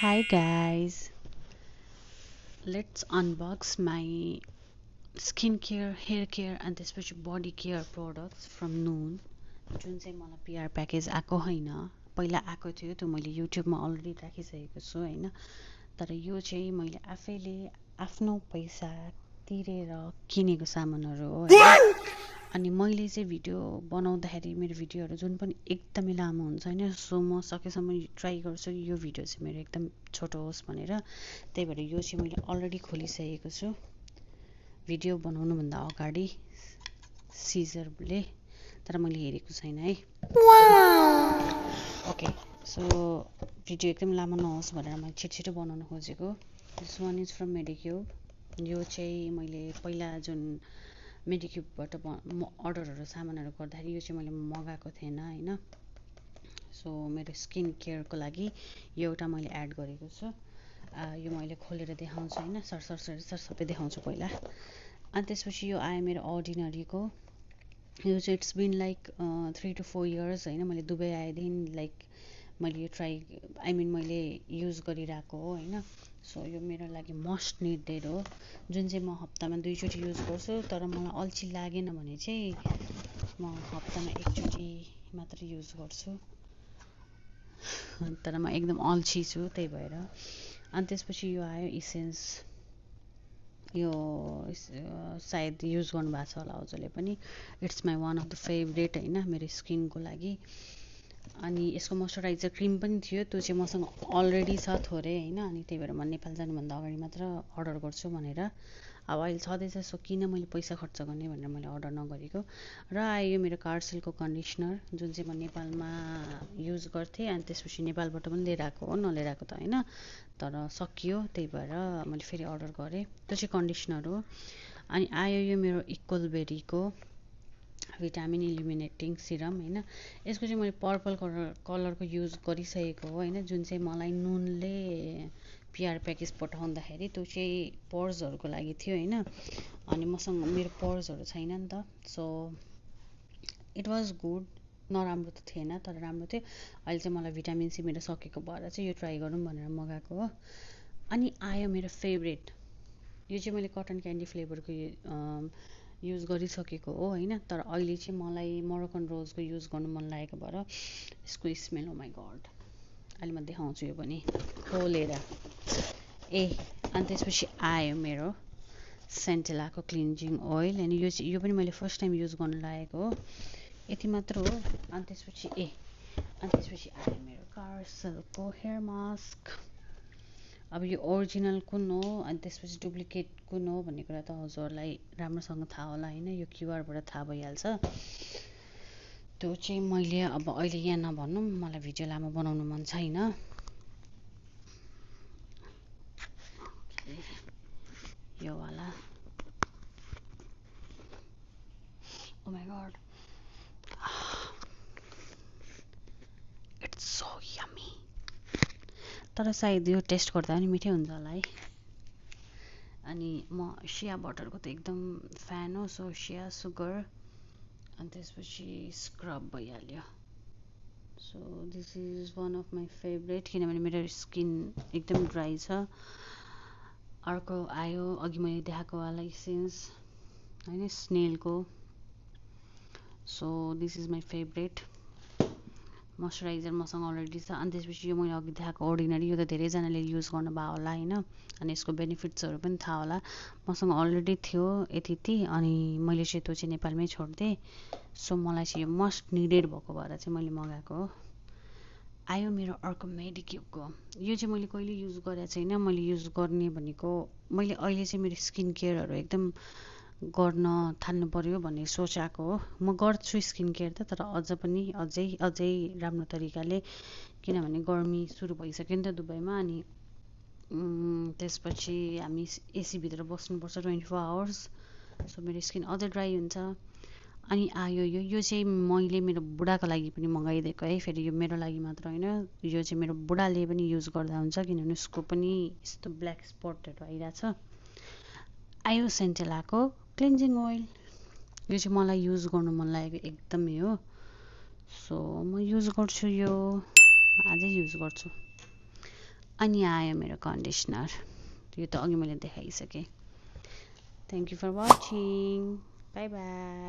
Hi guys, let's unbox my skincare, hair care and त्यसपछि body care products from Noon जुन चाहिँ मलाई PR package आएको होइन पहिला आएको थियो त्यो मैले युट्युबमा अलरेडी राखिसकेको छु होइन तर यो चाहिँ मैले आफैले आफ्नो पैसा तिरेर किनेको सामानहरू हो होइन अनि मैले चाहिँ भिडियो बनाउँदाखेरि मेरो भिडियोहरू जुन पनि एकदमै लामो हुन्छ होइन सो म सकेसम्म ट्राई गर्छु यो भिडियो चाहिँ मेरो एकदम छोटो होस् भनेर त्यही भएर यो चाहिँ मैले अलरेडी खोलिसकेको छु भिडियो बनाउनुभन्दा अगाडि सिजरले तर मैले हेरेको छैन है ओके सो भिडियो एकदम लामो नहोस् भनेर मैले छिटो बनाउन खोजेको दिस वान इज फ्रम मेडिक्युब यो चाहिँ मैले पहिला जुन मेडिक्युबबाट अर्डरहरू सामानहरू गर्दाखेरि यो चाहिँ मैले मगाएको थिएन होइन सो मेरो स्किन केयरको लागि यो एउटा मैले एड गरेको छु यो मैले खोलेर देखाउँछु होइन सबै देखाउँछु पहिला अनि त्यसपछि यो आयो मेरो अर्डिनरीको यो चाहिँ it's been like 3 to 4 years होइन मैले दुबई आएदेखि लाइक मैले यो ट्राई मैले युज गरिरहेको हो होइन सो यो मेरो लागि मस्ट निडेड हो जुन चाहिँ म हप्तामा 2 चोटि युज गर्छु तर मलाई अल्छी लागेन भने चाहिँ म हप्तामा 1 चोटि मात्र युज गर्छु तर म एकदम अल्छी छु त्यही भएर अनि त्यसपछि यो आयो इसेन्स यो सायद युज गर्नुभएको छ होला हजुरले पनि it's my one of the favourite होइन मेरो स्किनको लागि अनि यसको मोइस्चराइजर क्रिम पनि थियो त्यो चाहिँ मसँग अलरेडी छ थोरै होइन अनि त्यही भएर म नेपाल जानुभन्दा अगाडि मात्र अर्डर गर्छु भनेर अब अहिले छँदैछ सो किन मैले पैसा खर्च गर्ने भनेर मैले अर्डर नगरेको र आयो मेरो कार्सेलको कन्डिसनर जुन चाहिँ म नेपालमा युज गर्थेँ अनि त्यसपछि नेपालबाट पनि लिएर आएको हो नलिएर आएको त होइन तर सकियो त्यही भएर मैले फेरि अर्डर गरेँ त्यो चाहिँ कन्डिसनर हो अनि आयो यो मेरो इक्वल बेरीको भिटामिन इल्युमिनेटिङ सिरम होइन यसको चाहिँ मैले पर्पल कलरको युज गरिसकेको हो होइन जुन चाहिँ मलाई नुनले पिआर प्याकेज पठाउँदाखेरि त्यो चाहिँ पर्सहरूको लागि थियो होइन अनि मसँग मेरो पर्सहरू छैन नि त सो इट वाज गुड नराम्रो त थिएन तर राम्रो थियो अहिले चाहिँ मलाई भिटामिन सी मेरो सकेको भएर चाहिँ यो ट्राई गरौँ भनेर मगाएको हो अनि आयो मेरो फेभरेट यो चाहिँ मैले कटन क्यान्डी फ्लेभरको युज गरिसकेको हो होइन तर अहिले चाहिँ मलाई मोरोकन रोजको युज गर्नु मन लागेको भएर यसको स्मेल हो माई गड अहिले म देखाउँछु यो पनि खोलेर अनि त्यसपछि आयो मेरो सेन्टेलाको क्लिन्जिङ ओइल अनि यो पनि मैले फर्स्ट टाइम युज गर्नु लागेको हो यति मात्र हो अनि त्यसपछि आयो मेरो कार्सेलको हेयर मास्क अब यो ओरिजिनल कुन हो अनि त्यसपछि डुप्लिकेट कुन हो भन्ने कुरा त हजुरहरूलाई राम्रोसँग थाहा होला होइन यो क्युआरबाट थाहा भइहाल्छ त्यो चाहिँ मैले अब अहिले यहाँ नभनौँ मलाई भिडियो लामो बनाउनु मन छैन यो वाला oh my god it's so yummy तर सायद यो टेस्ट गर्दा पनि मिठै हुन्छ होला है अनि म सिया बटरको त एकदम फ्यान हो सो सिया सुगर अनि त्यसपछि स्क्रब भइहाल्यो so this is one of my favourite किनभने मेरो स्किन एकदम ड्राई छ अर्को आयो अघि मैले देखाएको वाला इसेन्स होइन स्नेलको so this is my favourite moisturiser मसँग अलरेडी छ अनि त्यसपछि यो मैले अघि देखाएको अर्डिनरी यो त धेरैजनाले युज गर्नुभयो होला होइन अनि यसको बेनिफिट्सहरू पनि थाहा होला मसँग अलरेडी थियो यति अनि मैले चाहिँ त्यो चाहिँ नेपालमै छोडिदिएँ सो मलाई चाहिँ यो मस्ट निडेड भएको भएर चाहिँ मैले मगाएको हो आयो मेरो अर्को मेडिक्युबको यो चाहिँ मैले कहिले युज गरेको छैन मैले युज गर्ने भनेको मैले अहिले चाहिँ मेरो स्किन केयरहरू एकदम गर्न थाल्नु पर्यो भन्ने सोच आएको हो म गर्छु स्किन केयर त तर अझै राम्रो तरिकाले किनभने गर्मी सुरु भइसक्यो नि त दुबईमा अनि त्यसपछि हामी एसीभित्र बस्नुपर्छ 24 hours सो मेरो स्किन अझै ड्राई हुन्छ अनि आयो यो चाहिँ मैले मेरो बुढाको लागि पनि मगाइदिएको है फेरि यो मेरो लागि मात्र होइन यो चाहिँ मेरो बुढाले पनि युज गर्दा हुन्छ किनभने उसको पनि यस्तो ब्ल्याक स्पटहरू आइरहेछ आयो सेन्टेलाको क्लिन्जिङ ओइल यो चाहिँ मलाई युज गर्नु मन लागेको एकदमै हो सो म युज गर्छु यो आजै युज गर्छु अनि आयो मेरो कन्डिसनर, यो त अघि मैले देखाइसकेँ। Thank you for watching, bye by.